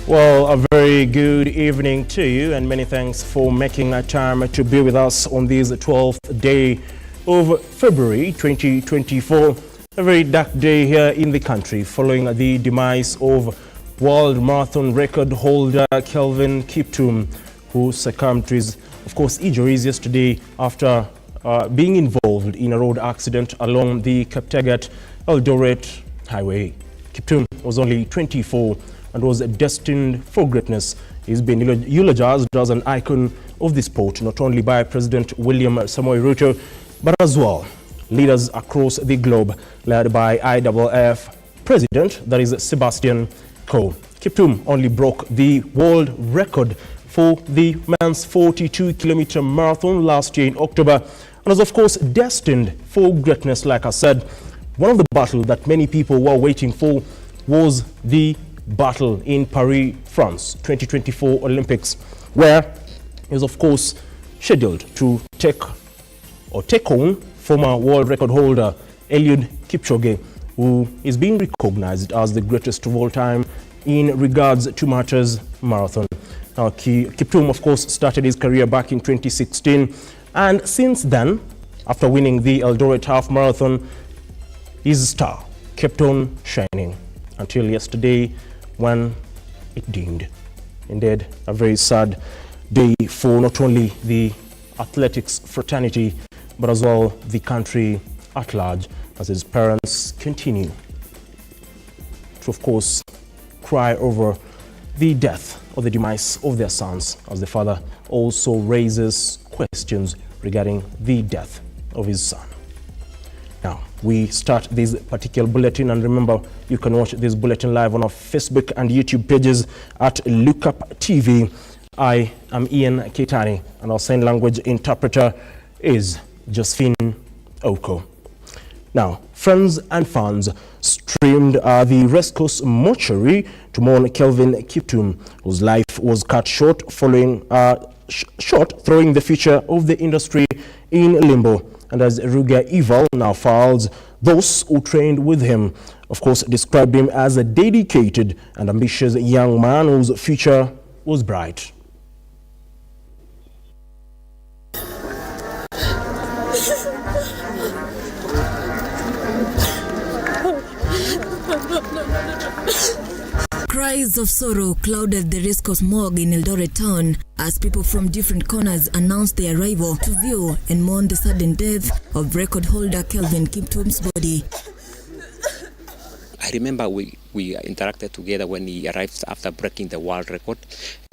Well, a very good evening to you, and many thanks for making a time to be with us on this 12th day of February 2024. A very dark day here in the country following the demise of world marathon record holder Kelvin Kiptum, who succumbed to his, of course, injuries yesterday after being involved in a road accident along the Kaptagat-Eldoret highway. Kiptum was only 24 and was destined for greatness. He's been eulogized as an icon of the sport, not only by President William Samoei RUTO, but as well leaders across the globe, led by IAAF President, that is Sebastian Coe. Kiptum only broke the world record for the men's 42-kilometer marathon last year in October, and was of course destined for greatness. Like I said, one of the battles that many people were waiting for was the battle in Paris, France, 2024 Olympics, where he was of course scheduled to take on former world record holder Eliud Kipchoge, who is being recognized as the greatest of all time in regards to matters marathon. Now, Kiptum, of course, started his career back in 2016, and since then, after winning the Eldoret Half Marathon, his star kept on shining until yesterday, when it dimmed. Indeed, a very sad day for not only the athletics fraternity, but as well the country at large, as his parents continue to, of course, cry over the death or the demise of their sons, as the father also raises questions regarding the death of his son. Now, we start this particular bulletin, and remember, you can watch this bulletin live on our Facebook and YouTube pages at Lookuptv. I am Ian Kitani, and our sign language interpreter is Josephine Oko. Now, friends and fans streamed the Rescos mortuary to mourn Kelvin Kiptum, whose life was cut short following throwing the future of the industry in limbo. And as Ruga Evil now files, those who trained with him, of course, described him as a dedicated and ambitious young man whose future was bright. Cries of sorrow clouded the Rescos morgue in Eldoret town as people from different corners announced their arrival to view and mourn the sudden death of record holder Kelvin Kiptum's body. I remember we interacted together when he arrived after breaking the world record,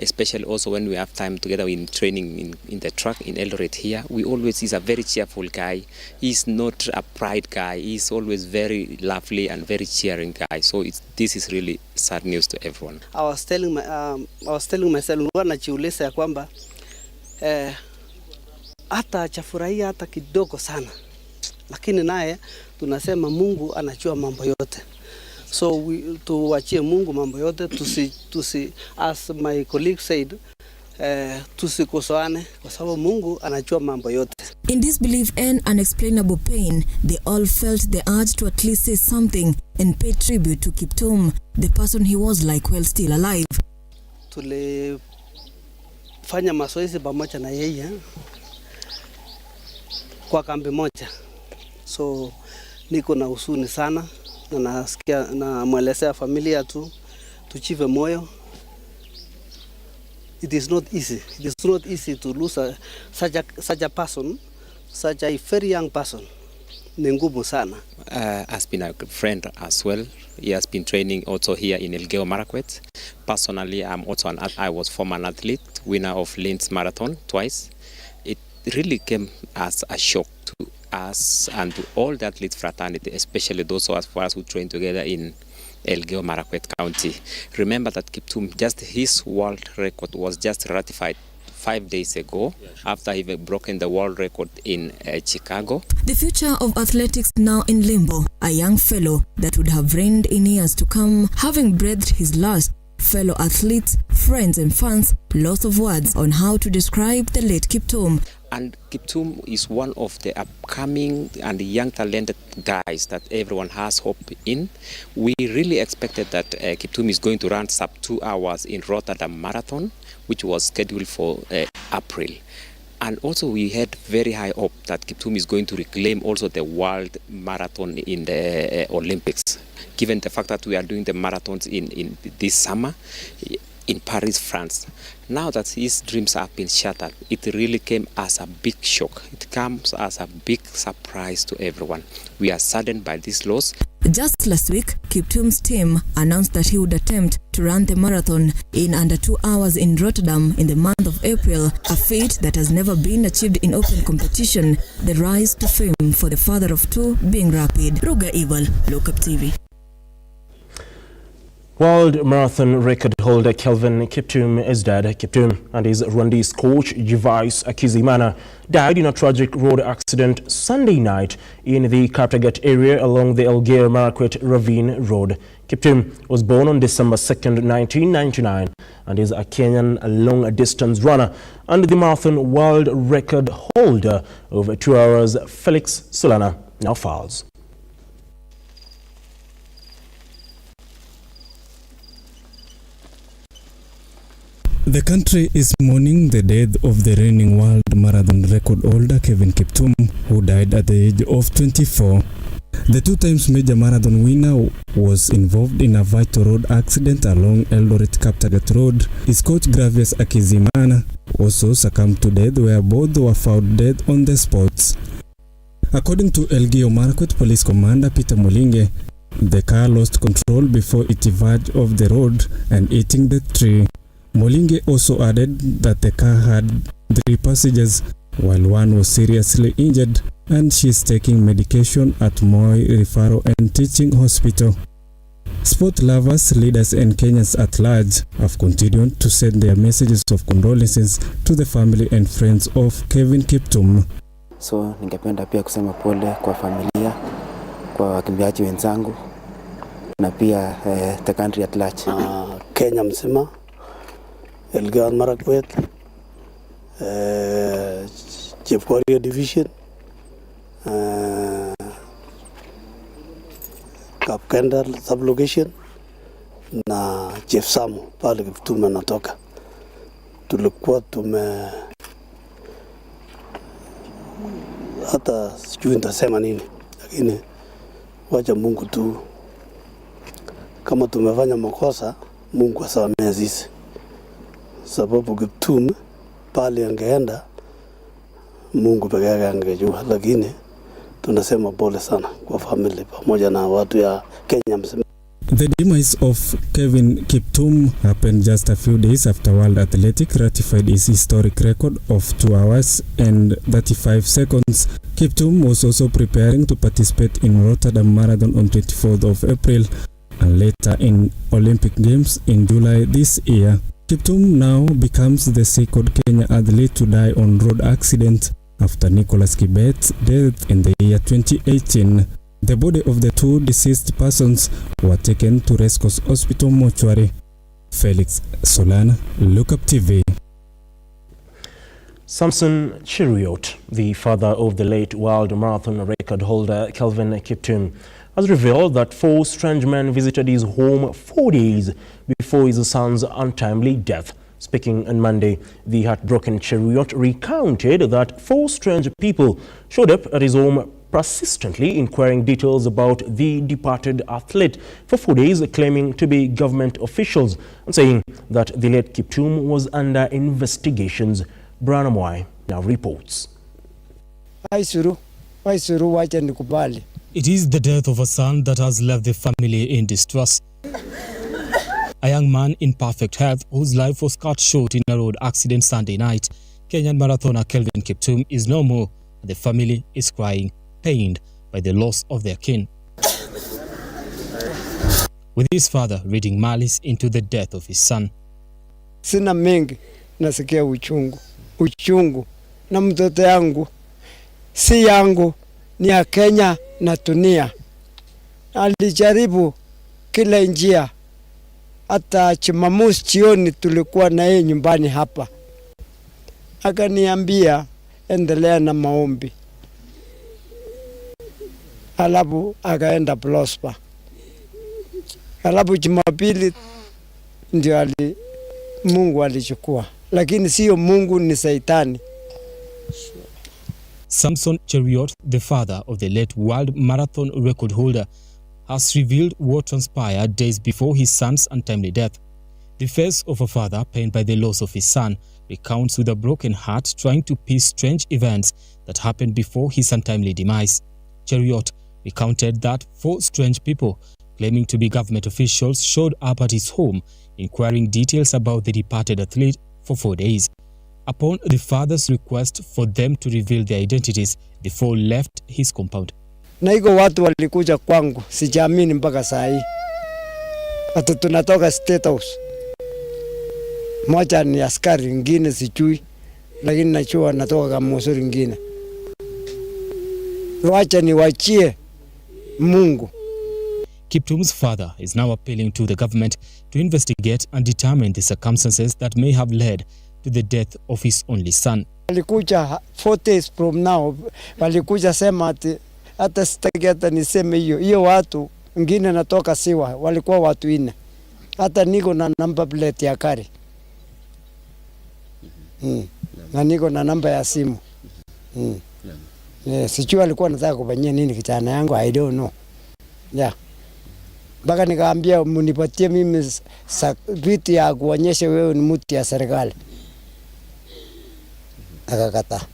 especially also when we have time together in training in the track in Eldoret here. He's a very cheerful guy. He's not a pride guy. He's always very lovely and very cheering guy. So this is really sad news to everyone. I was telling myself, najiuliza ya kwamba hata chafurahia hata kidogo sana, lakini naye tunasema Mungu anajua mambo yote. So tuachie Mungu mambo yote, as my colleague said, tusikosoane kwa sababu Mungu anajua mambo yote. In disbelief and unexplainable pain, they all felt the urge to at least say something and pay tribute to Kiptum, the person he was like while still alive. Tulifanya mazoezi pamoja na yeye kwa kambi moja. So niko na huzuni sana, na nasikia na mwelezea familia tuchive moyo. It is not easy. It is not easy to lose such a person, such a very young person. Ni ngumu sana. Has been a friend as well. He has been training also here in Elgeyo Marakwet. Personally, I was former athlete, winner of Linz Marathon twice. It really came as a shock to us and to all the athlete fraternity, especially those of us who trained together in Elgeyo Marakwet County. Remember that Kiptum, just his world record was just ratified 5 days ago after he had broken the world record in Chicago. The future of athletics now in limbo. A young fellow that would have reigned in years to come, having breathed his last, fellow athletes friends and fans lots of words on how to describe the late Kiptum. And Kiptum is one of the upcoming and young talented guys that everyone has hope in. We really expected that Kiptum is going to run sub 2 hours in Rotterdam Marathon, which was scheduled for April. And also we had very high hope that Kiptum is going to reclaim also the world marathon in the Olympics, given the fact that we are doing the marathons in this summer in Paris, France. Now that his dreams have been shattered, it really came as a big shock. It comes as a big surprise to everyone. We are saddened by this loss. Just last week, Kiptum's team announced that he would attempt to run the marathon in under 2 hours in Rotterdam in the month of April, a feat that has never been achieved in open competition, the rise to fame for the father of two being rapid. Ruga Evil, Lookuptv. World marathon record holder Kelvin Kiptum is dead. Kiptum and his Rwandese coach Gervais Akizimana died in a tragic road accident Sunday night in the Kaptagat area along the Elgeyo-Marakwet Ravine Road. Kiptum was born on December 2nd, 1999 and is a Kenyan long-distance runner and the marathon world record holder of 2 hours. Felix Solana now files. The country is mourning the death of the reigning world marathon record holder Kelvin Kiptum, who died at the age of 24. The 2 times major marathon winner was involved in a vital road accident along Eldoret-Kaptagat Road. His coach Gervais Akizimana also succumbed to death, where both were found dead on the spot. According to Elgeyo-Marakwet Police Commander Peter Molinge, the car lost control before it diverged off the road and hitting the tree. Molinge also added that the car had 3 passengers, while one was seriously injured and she is taking medication at Moi Referral and Teaching Hospital. Sport lovers, leaders and Kenyans at large have continued to send their messages of condolences to the family and friends of Kelvin Kiptum. So ningependa pia kusema pole kwa familia, kwa wakimbiaji wenzangu na pia the country at large. Kenya mzima, Elgeyo-Marakwet, Chepkorio Division, Kapkendal Sublocation na Chefsamu pale Kiptum anatoka. Tulikuwa hata sijui nitasema nini, lakini wacha Mungu tu, kama tumefanya makosa Mungu asamehe sisi, sababu Kiptum pale angeenda Mungu peke yake angejua, lakini tunasema pole sana kwa family pamoja na watu ya Kenya mzima. The demise of Kelvin Kiptum happened just a few days after World Athletics ratified his historic record of 2 hours and 35 seconds. Kiptum was also preparing to participate in Rotterdam Marathon on 24th of April and later in Olympic Games in July this year. Kiptum now becomes the second Kenya athlete to die on road accident after Nicholas Kibet's death in the year 2018. The body of the 2 deceased persons were taken to Rescos Hospital mortuary. Felix Solana, Lookuptv. Samson Cheruiyot, the father of the late world marathon record holder Kelvin Kiptum, has revealed that 4 strange men visited his home 4 days before his son's untimely death. Speaking on Monday, the heartbroken Cheruiyot recounted that 4 strange people showed up at his home, persistently inquiring details about the departed athlete for 4 days, claiming to be government officials and saying that the late Kiptum was under investigations. Brian Mwai now reports. It is the death of a son that has left the family in distress. A young man in perfect health whose life was cut short in a road accident Sunday night, Kenyan marathoner Kelvin Kiptum, is no more. The family is crying, pained by the loss of their kin, with his father reading malice into the death of his son. Sina mengi, nasikia uchungu na mtoto yangu si yangu, ni ya Kenya na dunia. Alijaribu kila njia hata Jumamosi jioni tulikuwa na yeye nyumbani hapa. Akaniambia endelea na maombi. Alafu akaenda Prosper. Alafu Jumapili ndio Mungu alichukua. Lakini sio Mungu, ni Saitani. Samson Cheruiyot, the father of the late world marathon record holder, has revealed what transpired days before his son's untimely death. The face of a father pained by the loss of his son recounts with a broken heart trying to piece strange events that happened before his untimely demise. Cheruiyot recounted that 4 strange people claiming to be government officials showed up at his home inquiring details about the departed athlete for 4 days. Upon the father's request for them to reveal their identities, the 4 left his compound. Na iko watu walikuja kwangu, sijaamini mpaka saa hii. Hata tunatoka State House. Moja ni askari, ngine sijui, lakini najua natoka kama msuri ngine. Wacha niwachie Mungu. Kiptum's father is now appealing to the government to investigate and determine the circumstances that may have led to the death of his only son. Walikuja 4 days from now, walikuja sema ati hata sitaki niseme hiyo watu ngine natoka Siwa, walikuwa watu 4. Hata niko na number plate ya gari. Na niko na namba ya simu. Sijui alikuwa anataka kufanyia nini kijana yangu, I don't know. Baka nikaambia munipatie mimi vitu ya kuonyesha wewe ni mtu ya serikali. Akakata.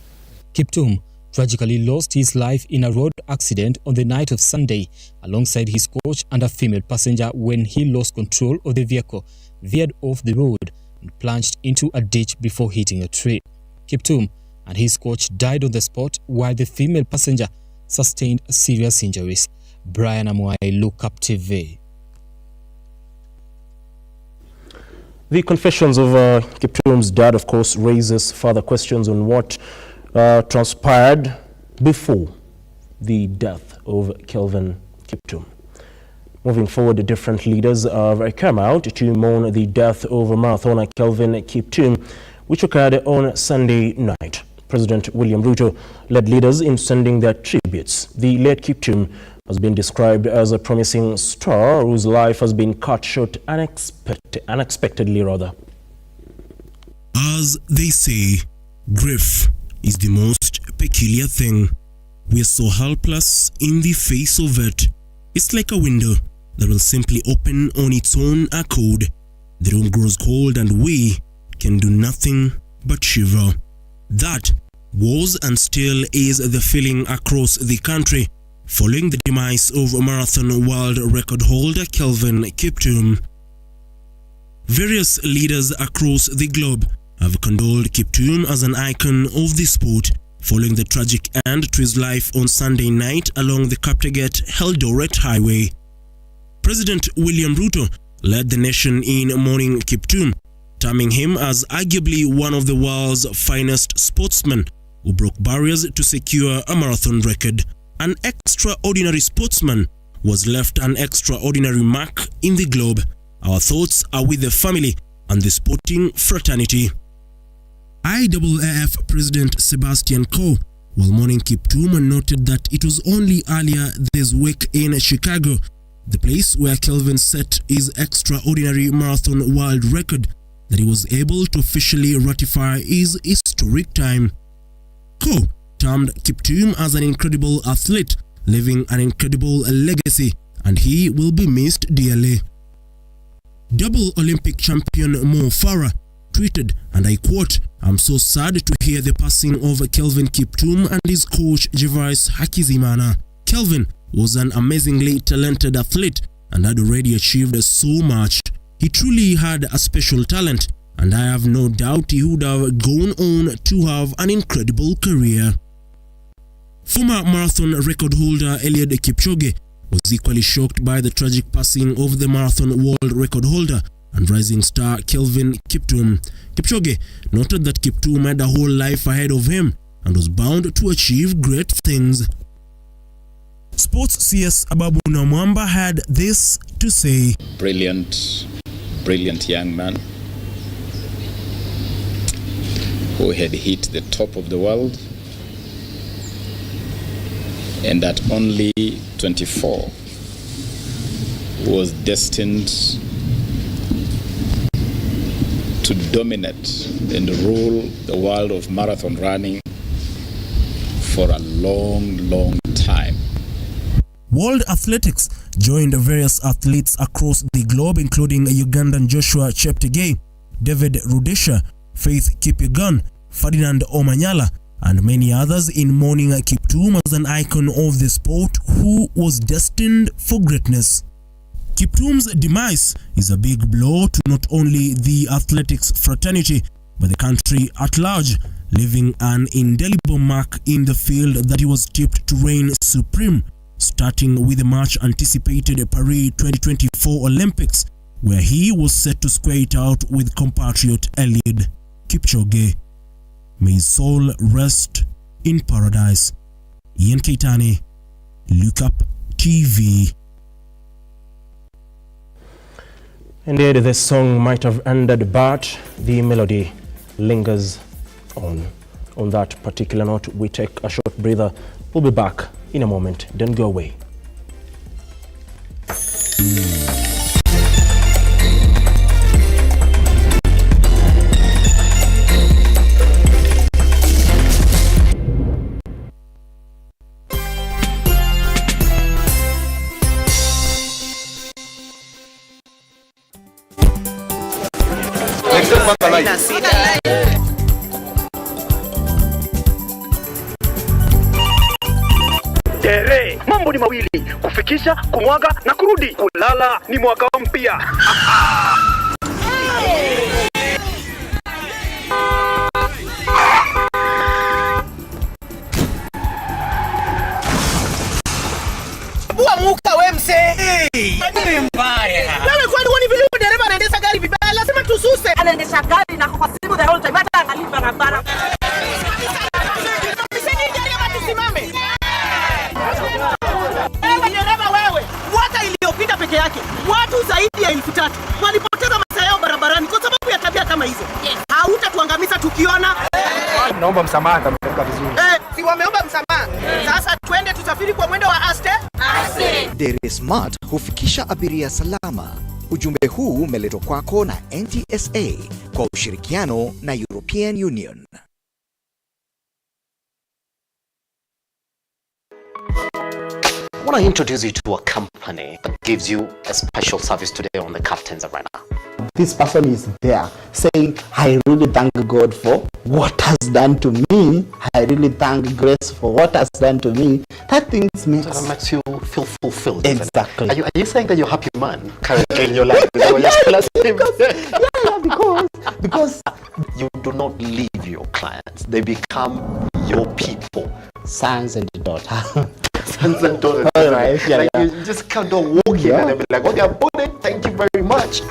Kiptum tragically lost his life in a road accident on the night of Sunday alongside his coach and a female passenger when he lost control of the vehicle, veered off the road and plunged into a ditch before hitting a tree. Kiptum and his coach died on the spot while the female passenger sustained serious injuries. Brian Amuai, Lookuptv. The confessions of Kiptum's dad, of course, raises further questions on what transpired before the death of Kelvin Kiptum. Moving forward, different leaders have come out to mourn the death of marathoner Kelvin Kiptum, which occurred on Sunday night. President William RUTO led leaders in sending their tributes. The late Kiptum has been described as a promising star whose life has been cut short unexpectedly rather. As they say, grief is the most peculiar thing. We are so helpless in the face of it. It's like a window that will simply open on its own accord. The room grows cold and we can do nothing but shiver. That was and still is the feeling across the country following the demise of marathon world record holder Kelvin Kiptum. Various leaders across the globe have condoled Kiptum as an icon of the sport following the tragic end to his life on Sunday night along the Kaptagat-Eldoret highway. President William RUTO led the nation in mourning Kiptum, terming him as arguably one of the world's finest sportsmen who broke barriers to secure a marathon record. An extraordinary sportsman was left an extraordinary mark in the globe. Our thoughts are with the family and the sporting fraternity. IAAF President Sebastian Coe, while mourning Kiptum, noted that it was only earlier this week in Chicago, the place where Kelvin set his extraordinary marathon world record, that he was able to officially ratify his historic time. Coe termed Kiptum as an incredible athlete, leaving an incredible legacy, and he will be missed dearly. Double Olympic champion Mo Farah tweeted, and I quote, "I'm so sad to hear the passing of Kelvin Kiptum and his coach Gervais Hakizimana. Kelvin was an amazingly talented athlete and had already achieved so much. He truly had a special talent, and I have no doubt he would have gone on to have an incredible career." Former marathon record holder Eliud Kipchoge was equally shocked by the tragic passing of the marathon world record holder and rising star Kelvin Kiptum. Kipchoge noted that Kiptum had a whole life ahead of him and was bound to achieve great things. Sports CS Ababu Namwamba had this to say. Brilliant brilliant young man who had hit the top of the world, and at only 24 was destined to dominate and rule the world of marathon running for a long, long time. World Athletics joined various athletes across the globe, including Ugandan Joshua Cheptegei, David Rudisha, Faith Kipyegon, Ferdinand Omanyala, and many others in mourning Kiptum as an icon of the sport who was destined for greatness. Kiptum's demise is a big blow to not only the athletics fraternity, but the country at large, leaving an indelible mark in the field that he was tipped to reign supreme, starting with the much anticipated Paris 2024 Olympics, where he was set to square it out with compatriot Eliud Kipchoge. May his soul rest in paradise. Ian Keitani, Lookuptv. Indeed, the song might have ended, but the melody lingers on. On that particular note, we take a short breather. We'll be back in a moment. Don't go away. Tere, mambo ni mawili, kufikisha, kumwaga na kurudi. Kulala ni mwaka mpya. Bua muka we mse. Ni mbaya. Wewe kwani wani vile dereva anaendesha gari vibaya, lazima tususe. Anaendesha gari na kwa simu the whole time hata angalia barabara. Peke yake watu zaidi ya 3,000 walipoteza maisha yao barabarani kwa sababu ya tabia kama hizo. Hautatuangamiza tukiona. Naomba msamaha kama mtaka vizuri. Si wameomba msamaha. Sasa twende tusafiri kwa mwendo wa aste. Dere Smart hufikisha abiria salama. Ujumbe huu umeletwa kwako na NTSA kwa ushirikiano na European Union. I want to introduce you to a company that gives you a special service today on the Captain's Arena. This person is there saying, I really thank God for what has done to me. I really thank Grace for what has done to me. That thing makes you feel fulfilled. Exactly. Are you saying that you're a happy man currently in your life? Is that what you're because you do not leave your clients. They become your people. Sons and daughters. Sons and daughters. All right. Yeah, like you just can't walk in and they'll be like, okay, I bought it. Thank you very much.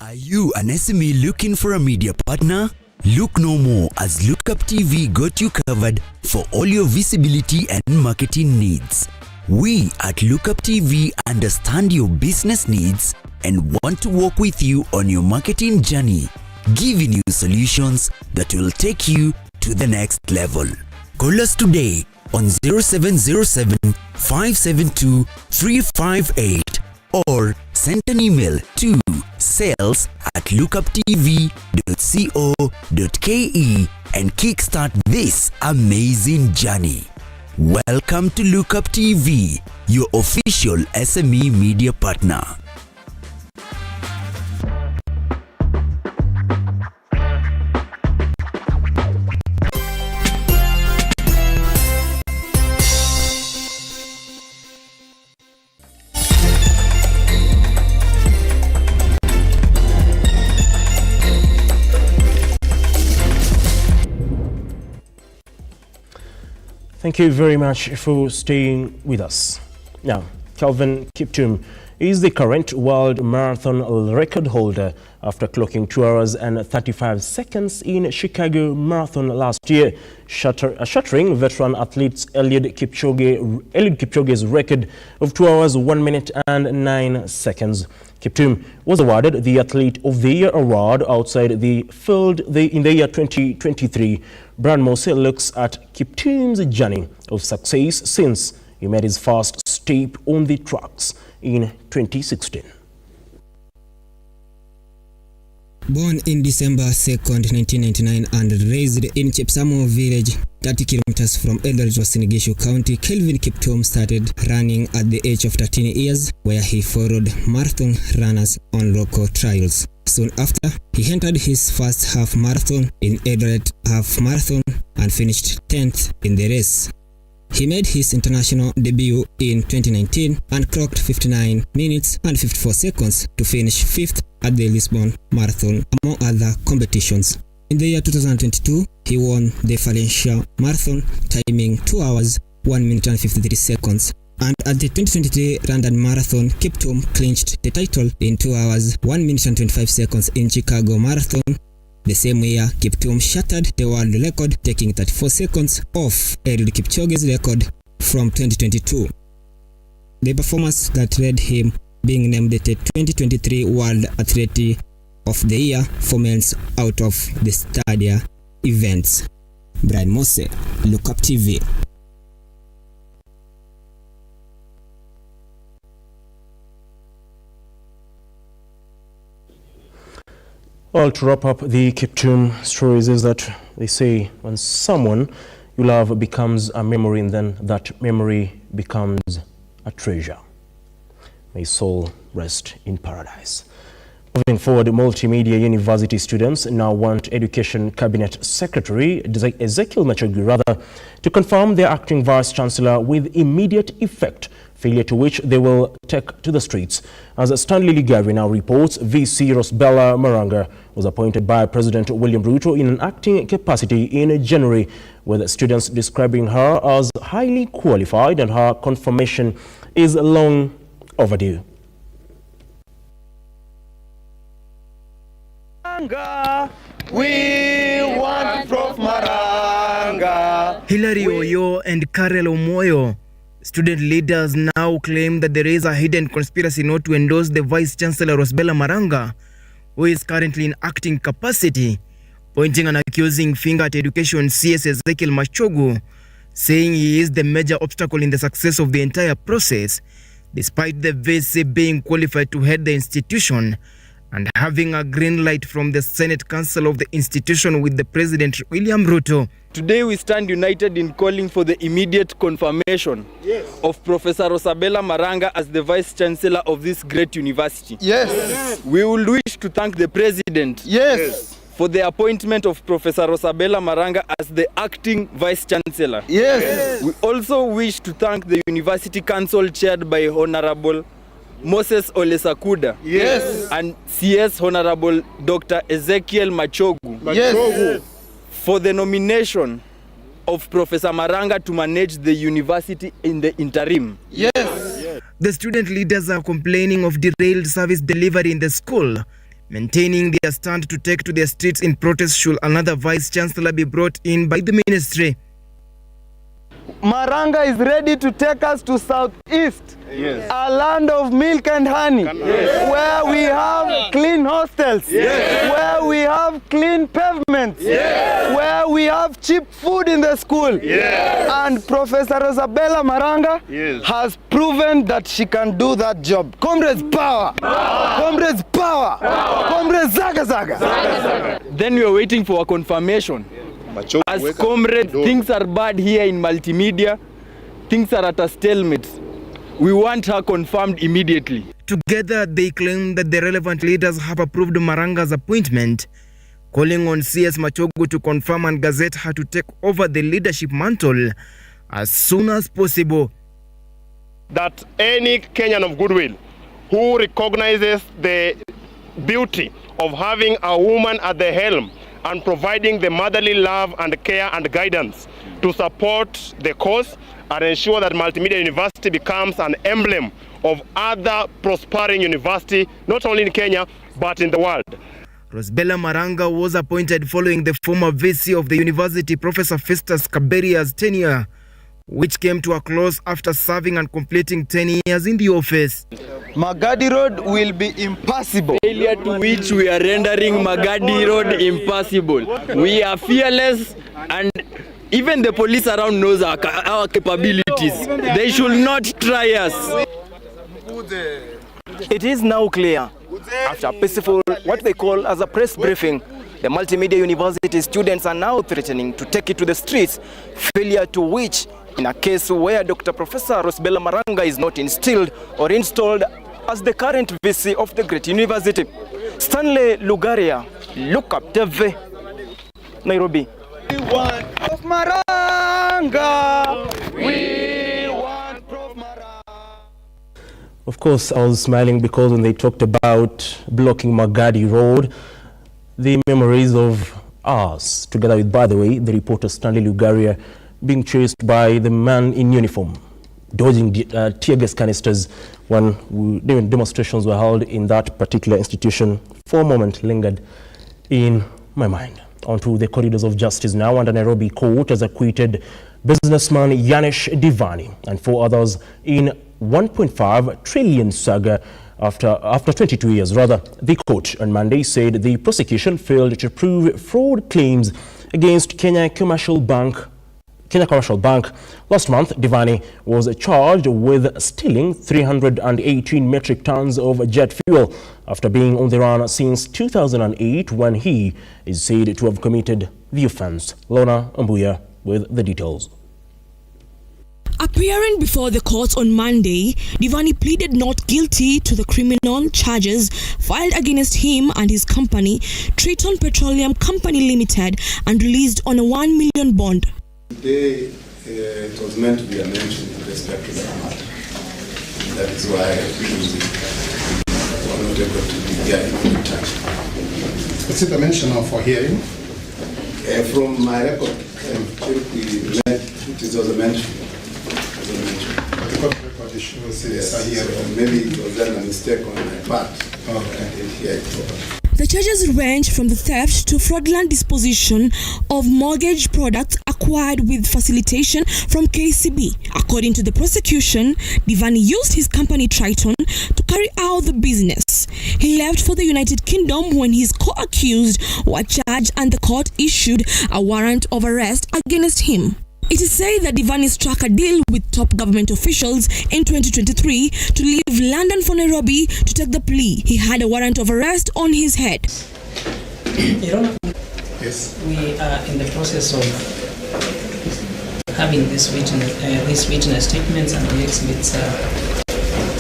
Are you an SME looking for a media partner? Look no more, as Lookuptv got you covered for all your visibility and marketing needs. We at Lookuptv understand your business needs and want to work with you on your marketing journey, giving you solutions that will take you to the next level. Call us today on 0707 572 358 or send an email to sales@lookuptv.co.ke and kickstart this amazing journey. Welcome to Lookuptv, your official SME media partner. Thank you very much for staying with us. Now, Kelvin Kiptum is the current world marathon record holder after clocking 2 hours and 35 seconds in Chicago Marathon last year, shattering veteran athlete Eliud Kipchoge's record of 2 hours, 1 minute and 9 seconds. Kiptum was awarded the Athlete of the Year award outside the field in the year 2023. Brad Mose looks at Kiptum's journey of success since he made his first step on the tracks in 2016. Born in December 2nd, 1999 and raised in Chepsamo village, 30 kilometers from Eldoret, Wasingishu County, Kelvin Kiptum started running at the age of 13 years, where he followed marathon runners on local trials. Soon after, he entered his first half marathon in Eldoret half marathon and finished 10th in the race. He made his international debut in 2019 and clocked 59 minutes and 54 seconds to finish 5th at the Lisbon Marathon, among other competitions. In the year 2022, he won the Valencia Marathon, timing 2 hours, 1 minute and 53 seconds. And at the 2023 London Marathon, Kiptum clinched the title in 2 hours, 1 minute and 25 seconds in Chicago Marathon. The same year, Kiptum shattered the world record, taking 34 seconds off Eliud Kipchoge's record from 2022. The performance that led him being named the 2023 World Athlete of the Year for men's out of the stadia events. Brian Mose, Lookuptv. Well, to wrap up the Kiptum stories is that they say when someone you love becomes a memory, and then that memory becomes a treasure. May soul rest in paradise. Moving forward, multimedia university students now want Education Cabinet Secretary Ezekiel Machogu to confirm their acting Vice Chancellor with immediate effect, failure to which they will take to the streets. As Stanley Ligari now reports, VC Rosbella Maranga was appointed by President William Ruto in an acting capacity in January, with students describing her as highly qualified, and her confirmation is long overdue. We want Prof. Maranga. Hilary Oyo and Karel Omoyo, student leaders, now claim that there is a hidden conspiracy not to endorse the Vice Chancellor Rosbella Maranga, who is currently in acting capacity, pointing an accusing finger at Education CS Ezekiel Machogu, saying he is the major obstacle in the success of the entire process, despite the VC being qualified to head the institution and having a green light from the Senate Council of the institution with the President William Ruto. Today we stand united in calling for the immediate confirmation of Professor Rosabella Maranga as the Vice Chancellor of this great university. We will wish to thank the President for the appointment of Professor Rosabella Maranga as the acting Vice Chancellor. We also wish to thank the University Council chaired by Honorable Moses Olesakuda and CS Honorable Dr. Ezekiel Machogu for the nomination of Professor Maranga to manage the university in the interim. The student leaders are complaining of derailed service delivery in the school, maintaining their stand to take to the streets in protest should another Vice Chancellor be brought in by the ministry. Maranga is ready to take us to Southeast, a land of milk and honey, where we have clean hostels, where we have clean pavements, where we have cheap food in the school. And Professor Rosabella Maranga has proven that she can do that job. Comrades, power! Comrades, power! Comrades, zaga zaga! Then we are waiting for a confirmation. As comrades, things are bad here in multimedia. Things are at a stalemate. We want her confirmed immediately. Together, they claim that the relevant leaders have approved Maranga's appointment, calling on CS Machogu to confirm and gazette her to take over the leadership mantle as soon as possible. That any Kenyan of goodwill who recognizes the beauty of having a woman at the helm and providing the motherly love and care and guidance to support the cause and ensure that Multimedia University becomes an emblem of other prospering universities, not only in Kenya, but in the world. Rosbella Maranga was appointed following the former VC of the university, Professor Festus Kaberia's tenure, which came to a close after serving and completing 10 years in the office. Magadi Road will be impassable. Failure to which we are rendering Magadi Road impassable. We are fearless, and even the police around knows our capabilities. They should not try us. It is now clear, after a peaceful, what they call as a press briefing, the multimedia university students are now threatening to take it to the streets, failure to which, in a case where Dr. Professor Rosbella Maranga is not instilled or installed as the current VC of the great university. Stanley Lugaria, Lookuptv, Nairobi. We want Prof. Maranga! We want Prof. Maranga! Of course, I was smiling because when they talked about blocking Magadi Road, the memories of us, together with, by the way, the reporter Stanley Lugaria, being chased by the man in uniform, dodging tear gas canisters when demonstrations were held in that particular institution, for a moment lingered in my mind. Onto the corridors of justice now, and the Nairobi court has acquitted businessman Yanesh Divani and 4 others in 1.5 trillion saga after 22 years. Rather, the court on Monday said the prosecution failed to prove fraud claims against Kenya Commercial Bank. Last month, Divani was charged with stealing 318 metric tons of jet fuel after being on the run since 2008, when he is said to have committed the offense. Lona Ambuya with the details. Appearing before the court on Monday, Divani pleaded not guilty to the criminal charges filed against him and his company, Triton Petroleum Company Limited, and released on a 1 million bond. Today, it was meant to be a mention with respect to the matter. That is why we were not able to be there in touch. Is it a mention of for hearing? From my record, it was a mention. But the court record shows it is a hearing. Maybe it was then a mistake on my part. Okay. I didn't hear it properly. The charges range from the theft to fraudulent disposition of mortgage products acquired with facilitation from KCB. According to the prosecution, Divani used his company Triton to carry out the business. He left for the United Kingdom when his co-accused were charged and the court issued a warrant of arrest against him. It is said that Divani struck a deal with top government officials in 2023 to leave London for Nairobi to take the plea. He had a warrant of arrest on his head. Your Honor, yes. We are in the process of having these witness statements and the exhibits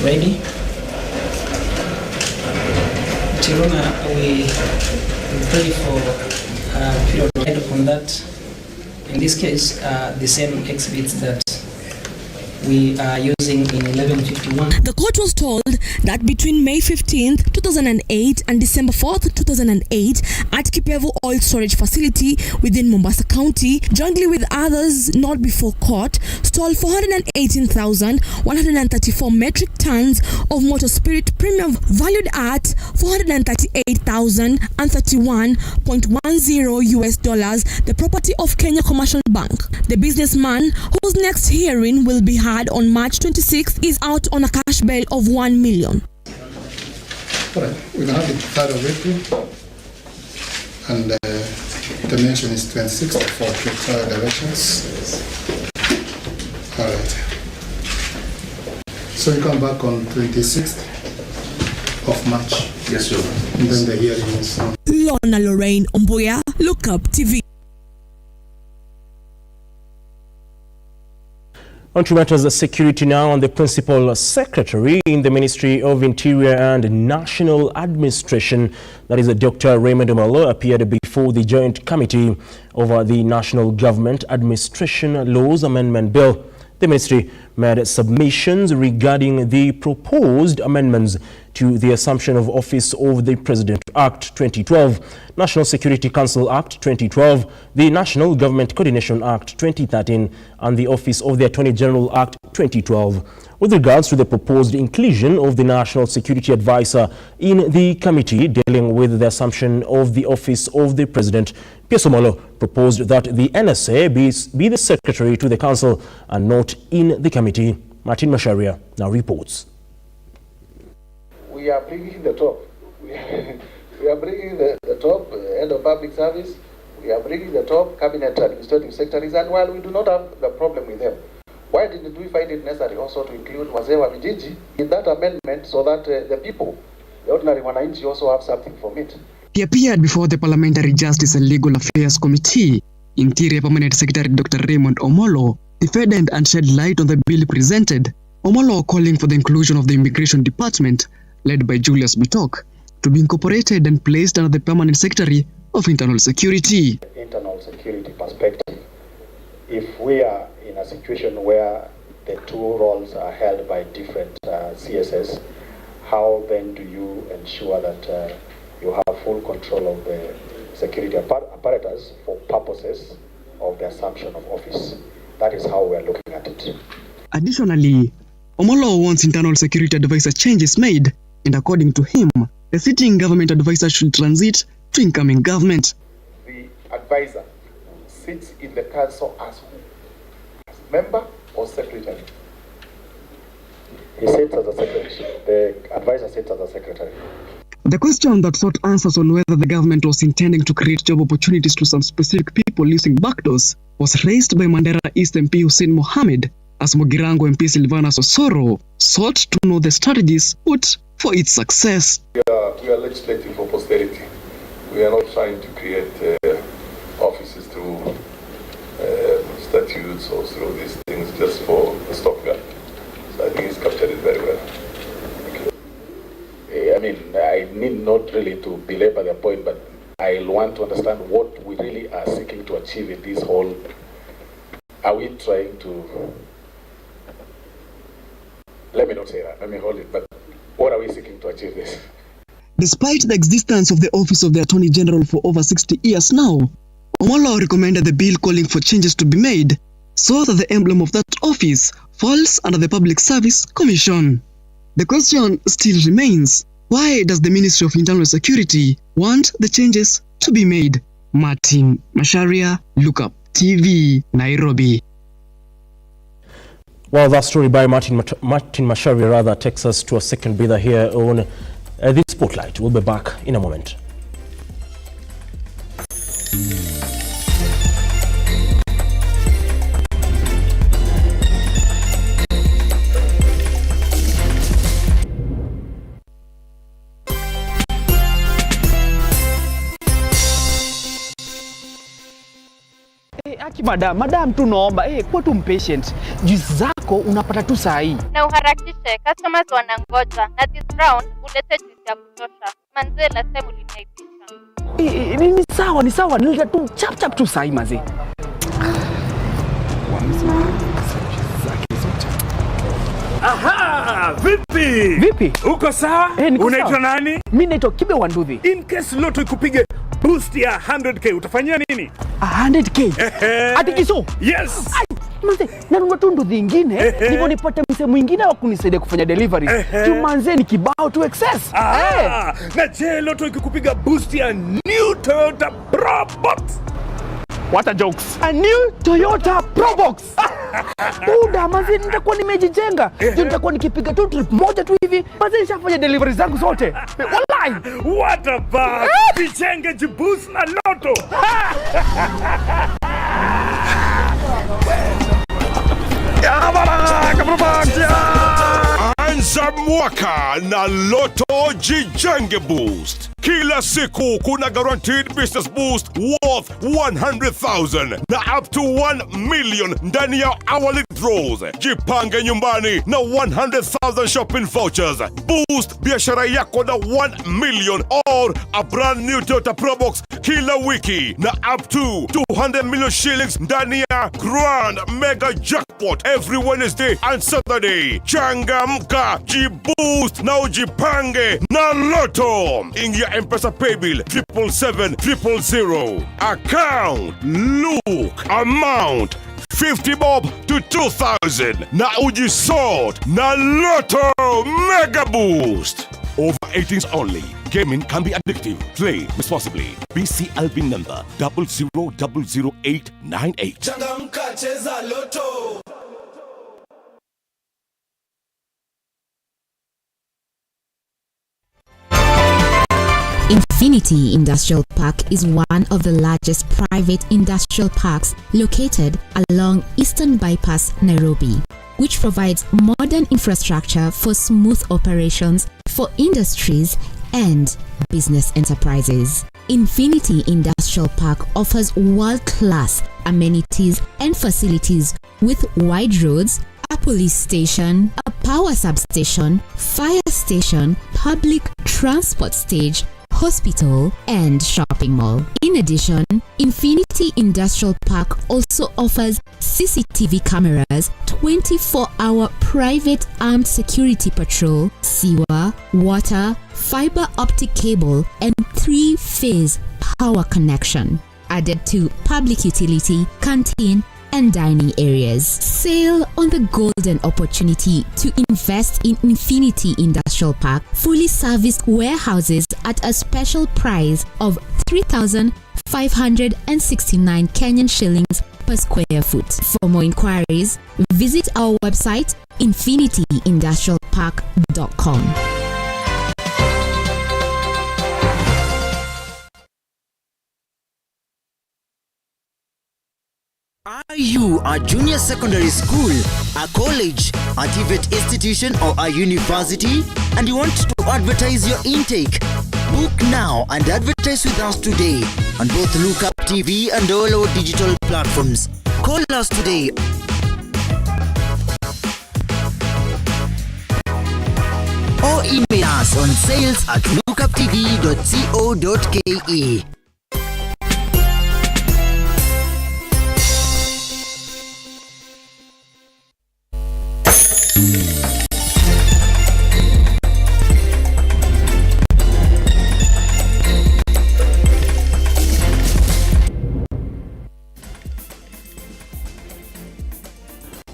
ready. Your Honor, we pray for a period of time upon that. In this case, the same exhibits that we are using in 1151. The court was told that between May 15th, 2008 and December 4th, 2008, at Kipevu Oil Storage Facility within Mombasa County, jointly with others not before court, stole 418,134 metric tons of motor spirit premium valued at $438,031.10 the property of Kenya Commercial Bank. The businessman, whose next hearing will be had on March 26th, is out on a cash bail of 1 million. All right, we're going to have the third of April, and the mention is 26th for trial directions. All right. So you come back on 26th of March. Yes, sir. And then the hearing is on. Lona Lorraine Omboya, Lookuptv. On to matters of security now, and the Principal Secretary in the Ministry of Interior and National Administration, that is Dr. Raymond Omolo, appeared before the Joint Committee over the National Government Administration Laws Amendment Bill. The ministry made submissions regarding the proposed amendments to the Assumption of Office of the President Act 2012, National Security Council Act 2012, the National Government Coordination Act 2013, and the Office of the Attorney General Act 2012. With regards to the proposed inclusion of the National Security Advisor in the committee dealing with the assumption of the office of the President, Piesomolo proposed that the NSA be the secretary to the council and not in the committee. Martin Masharia now reports. We are bringing the top. We are bringing the top head of public service. We are bringing the top cabinet administrative secretaries, and while we do not have the problem with them, why didn't we find it necessary also to include wazee wa vijiji in that amendment so that the people, the ordinary wananchi, also have something from it? He appeared before the Parliamentary Justice and Legal Affairs Committee. Interior Permanent Secretary Dr. Raymond Omolo defended and shed light on the bill presented. Omolo calling for the inclusion of the Immigration Department, led by Julius Bitok, to be incorporated and placed under the Permanent Secretary of Internal Security. Internal security perspective, if we are in a situation where the two roles are held by different CSS, how then do you ensure that you have full control of the security apparatus for purposes of the assumption of office? That is how we are looking at it. Additionally, Omolo wants internal security advisor changes made, and according to him, the sitting government advisor should transit to incoming government. The advisor sits in the council as who? As member or secretary? He sits as a secretary. The advisor sits as a secretary. The question that sought answers on whether the government was intending to create job opportunities to some specific people using backdoors was raised by Mandera East MP Hussein Mohammed, as Mogirango MP Silvana Sosoro sought to know the strategies put for its success. We are legislating for posterity. We are not trying to create offices through statutes or through these things just for the stopgap. So I think he's captured it very well. I mean, I need not really to belabor the point, but I want to understand what we really are seeking to achieve in this whole. Are we trying to? Let me not say that. Let me hold it. But what are we seeking to achieve this? Despite the existence of the Office of the Attorney General for over 60 years now, Omolo recommended the bill calling for changes to be made so that the emblem of that office falls under the Public Service Commission. The question still remains, why does the Ministry of Internal Security want the changes to be made? Martin Masharia, Lookuptv, Nairobi. Well, that story by Martin Masharia takes us to a second breather here on the Spotlight. We'll be back in a moment. Madam tu naomba kuwa tu mpatient. Juice zako unapata tu saa hii. Na uharakishe, customers wanangoja. Na this round ulete juice ya kutosha. Manze last time uliniaibisha. Ni sawa, nileta tu chap tu saa hii maze. Aha, vipi? Uko sawa? Unaitwa nani? Mimi naitwa Kibe Wanduthi. In case Loto ikupige boost ya 100k utafanyia nini? 100k? Ati kiso? Yes. Manze, nanunua tu nduthi ingine, niko nipate mse mwingine wa kunisaidia kufanya delivery. Manze ni kibao tu excess. Na je, Loto ikikupiga boost ya new Toyota Probox? What a jokes. A new Toyota Probox. Buda, manze nitakuwa nimejijenga. Nitakuwa nikipiga tu trip moja tu hivi. Manze nishafanya delivery zangu zote. Wallahi. What about? Jijenge jiboost na Loto. Anza mwaka na Loto Jijenge Boost. Kila siku kuna guaranteed business boost worth 100,000 na up to 1 million ndani ya hourly draws. Jipange nyumbani na 100,000 shopping vouchers. Boost biashara yako na 1 million or a brand new Toyota Probox kila wiki na up to 200 million shillings ndani ya Grand Mega Jackpot every Wednesday and Saturday. Changamka, jiboost na ujipange na Loto. Ingia M-Pesa paybill 777-000. Account Look amount 50 bob to 2,000 na ujisort na Loto Mega Boost. Over 18s only. Gaming can be addictive. Play responsibly. BCLB number 000898. Changamka, cheza Loto. Infinity Industrial Park is one of the largest private industrial parks located along Eastern Bypass, Nairobi, which provides modern infrastructure for smooth operations for industries and business enterprises. Infinity Industrial Park offers world-class amenities and facilities with wide roads, a police station, a power substation, fire station, public transport stage, hospital, and shopping mall. In addition, Infinity Industrial Park also offers CCTV cameras, 24-hour private armed security patrol, sewer, water, fiber optic cable, and 3-phase power connection, added to public utility, canteen, and dining areas. Sail on the golden opportunity to invest in Infinity Industrial Park, fully serviced warehouses at a special price of 3,569 Kenyan shillings per square foot. For more inquiries, visit our website infinityindustrialpark.com. Are you a junior secondary school, a college, a TVET institution, or a university, and you want to advertise your intake? Book now and advertise with us today on both Lookuptv and all our digital platforms. Call us today or email us on sales@lookuptv.co.ke.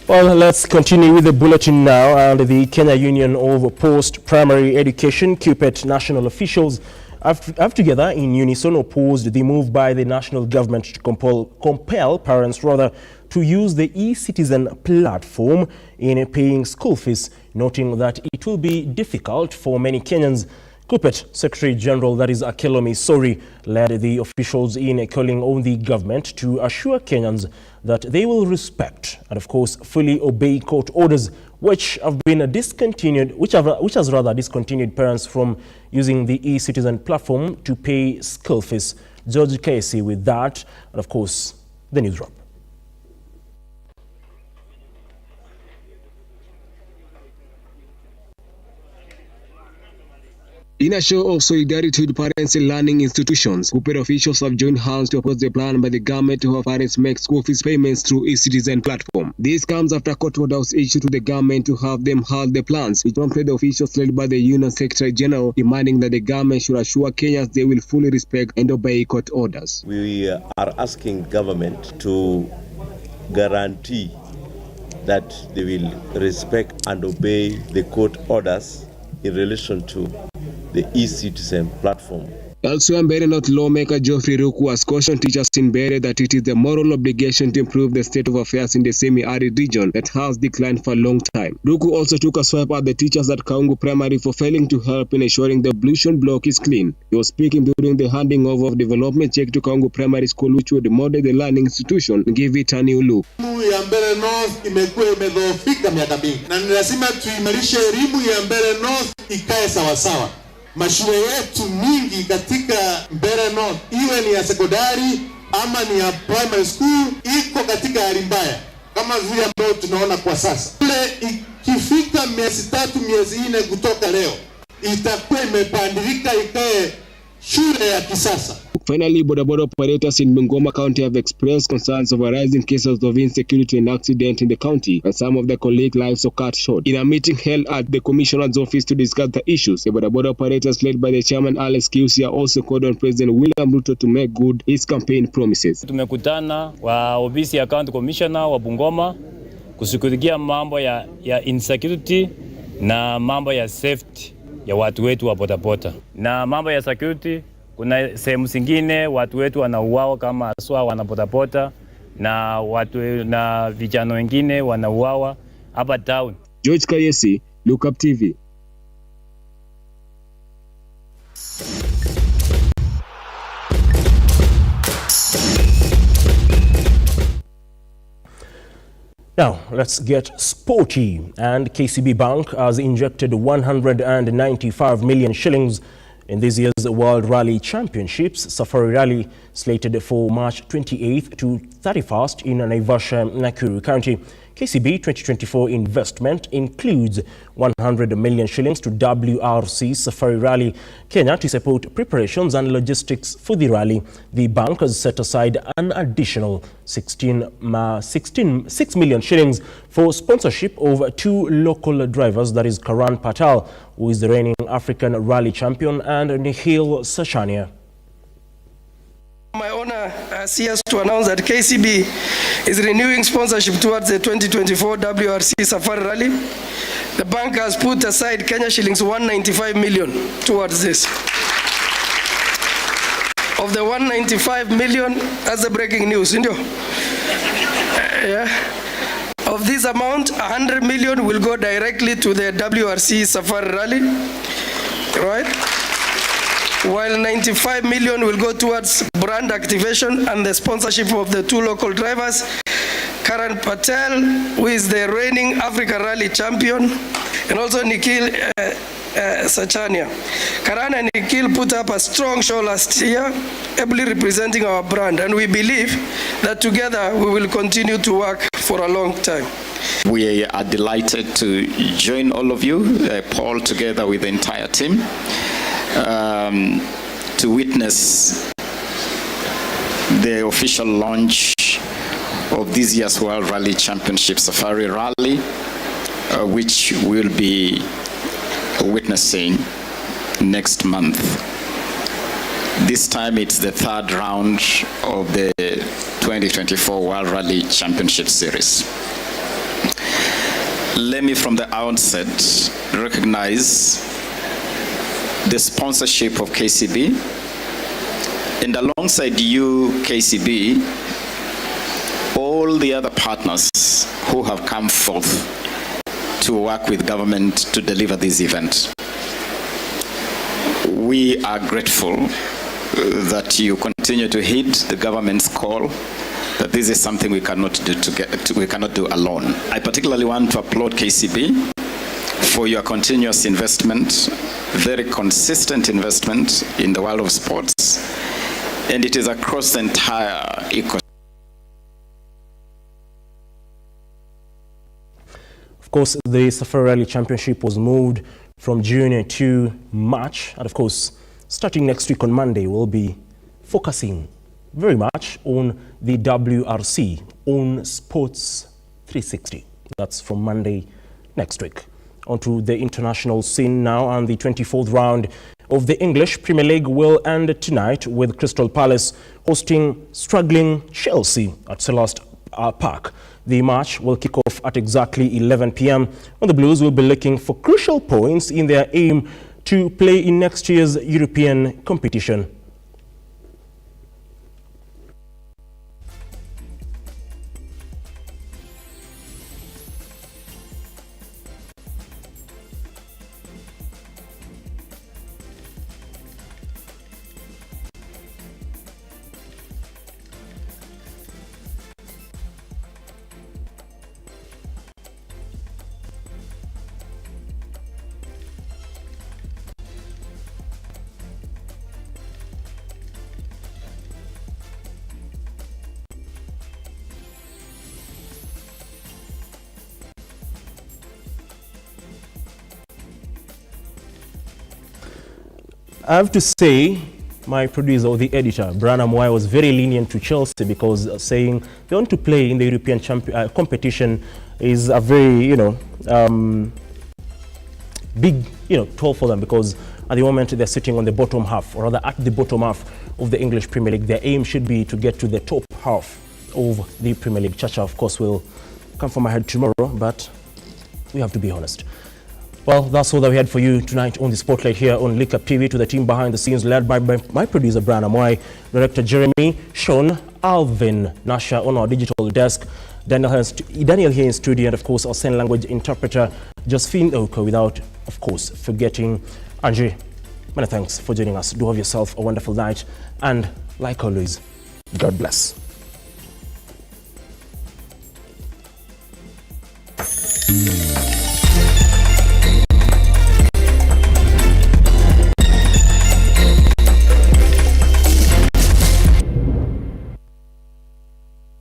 Well, let's continue with the bulletin now. And the Kenya Union of Post-Primary Education, KUPPET national officials have together in unison opposed the move by the national government to compel parents to use the e-citizen platform in paying school fees, noting that it will be difficult for many Kenyans. KUPPET Secretary General, that is Akelomi Sori, led the officials in calling on the government to assure Kenyans that they will respect and, of course, fully obey court orders which have been discontinued, which has rather discontinued parents from using the e-citizen platform to pay school fees. George Casey with that, and of course, the news wrap. In a show of solidarity with parents in learning institutions, KUPPET officials have joined hands to oppose the plan by the government to have parents make school fees payments through e-citizen platform. This comes after a court order was issued to the government to have them halt the plans, which prompted the officials led by the Union Secretary General demanding that the government should assure Kenyans they will fully respect and obey court orders. We are asking government to guarantee that they will respect and obey the court orders in relation to the e-citizen platform. Elsewhere, Mbeere North lawmaker Geoffrey Ruku has cautioned teachers in Mbeere that it is the moral obligation to improve the state of affairs in the semi-arid region that has declined for a long time. Ruku also took a swipe at the teachers at Kaungu Primary for failing to help in ensuring the ablution block is clean. He was speaking during the handing over of development check to Kaungu Primary School, which would model the learning institution and give it a new look. Elimu ya Mbeere North imekuwa imedhoofika miaka mingi, na ni lazima tuimarishe elimu ya Mbeere North ikae sawasawa. mashule yetu mingi katika Mbeere North, iwe ni ya sekondari ama ni ya primary school, iko katika hali mbaya kama vile ambayo tunaona kwa sasa. Ile ikifika miezi 3 miezi 4 kutoka leo itakuwa imepandilika ikae shule ya kisasa. Finally, bodaboda operators in Bungoma County have expressed concerns over rising cases of insecurity and accident in the county, and some of their colleagues' lives were cut short. In a meeting held at the Commissioner's office to discuss the issues, the bodaboda operators led by the chairman Alex Kiusia also called on President William RUTO to make good his campaign promises. Tumekutana wa ofisi ya County Commissioner wa Bungoma kushughulikia mambo ya insecurity na mambo ya safety ya watu wetu wa bodaboda. Na mambo ya security, kuna sehemu zingine watu wetu wanauawa kama aswa wanabodaboda, na watu na vijana wengine wanauawa hapa town. George Kayesi, Lookuptv. Now, let's get sporty. And KCB Bank has injected 195 million shillings in this year's World Rally Championships. Safari Rally slated for March 28th to 31st in Naivasha, Nakuru County. KCB 2024 investment includes 100 million shillings to WRC Safari Rally Kenya to support preparations and logistics for the rally. The bank has set aside an additional 6 million shillings for sponsorship of 2 local drivers, that is Karan Patel, who is the reigning African Rally champion, and Nikhil Sachania. My honor CS to announce that KCB is renewing sponsorship towards the 2024 WRC Safari Rally. The bank has put aside Kenya shillings 195 million towards this. Of the 195 million, that's the breaking news, yeah. Of this amount, 100 million will go directly to the WRC Safari Rally, right? While 95 million will go towards brand activation and the sponsorship of the 2 local drivers, Karan Patel, who is the reigning African Rally champion, and also Nikhil Sachania. Karan and Nikhil put up a strong show last year, ably representing our brand, and we believe that together we will continue to work for a long time. We are delighted to join all of you, Paul, together with the entire team, to witness the official launch of this year's World Rally Championship Safari Rally, which we'll be witnessing next month. This time it's the 3rd round of the 2024 World Rally Championship Series. Let me from the outset recognize the sponsorship of KCB, and alongside you, KCB, all the other partners who have come forth to work with government to deliver this event. We are grateful that you continue to heed the government's call that this is something we cannot do alone. I particularly want to applaud KCB for your continuous investment, very consistent investment in the world of sports, and it is across the entire ecosystem. Of course, the Safari Rally Championship was moved from June to March, and of course, starting next week on Monday, we'll be focusing very much on the WRC, on Sports 360. That's from Monday next week. Onto the international scene now, and the 24th round of the English Premier League will end tonight with Crystal Palace hosting struggling Chelsea at Selhurst Park. The match will kick off at exactly 11 p.m. when the Blues will be looking for crucial points in their aim to play in next year's European competition. I have to say, my producer or the editor, Branham Mwai, was very lenient to Chelsea because saying they want to play in the European competition is a very, big, toll for them, because at the moment they're sitting on the bottom half, or rather at the bottom half of the English Premier League. Their aim should be to get to the top half of the Premier League. Chacha, of course, will come from my head tomorrow, but we have to be honest. Well, that's all that we had for you tonight on the Spotlight here on Lookuptv. To the team behind the scenes, led by my producer, Brian Amwai, Director Jeremy, Sean, Alvin, Nasha on our digital desk, Daniel here in studio, and of course our sign language interpreter, Josephine Oko, without, of course, forgetting Andre. Many thanks for joining us. Do have yourself a wonderful night, and like always, God bless.